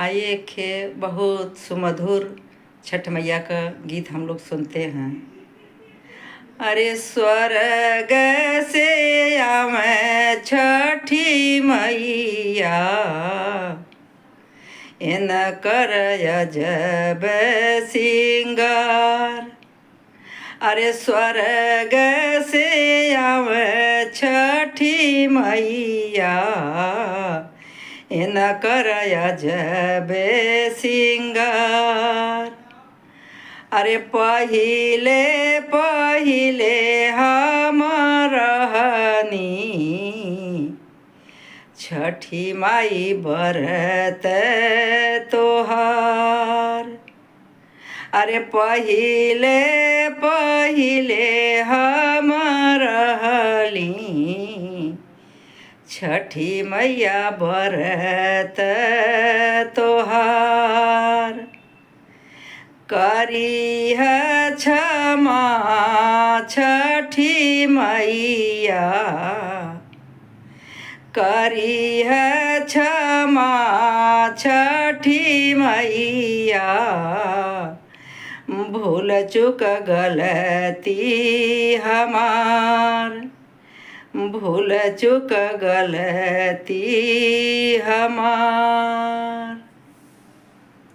आइए एक बहुत सुमधुर छठ मैया का गीत हम लोग सुनते हैं। अरे स्वर्ग से आवे छठी मैया, इन कर अजब सिंगार। अरे स्वर्ग से आवे छठी मैया, इन कर अजब सिंगार। अरे पहिले पहिले हम रहनी छठी माई बरत तोहार। अरे पहिले पहिले हम रहली छठी मैया बरत तोहार। करी है क्षमा छठी मैया, करी है क्षमा छठी मैया। भूल चूक गलती हमार, भूल चूक गलती हमार।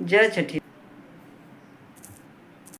जय छठी।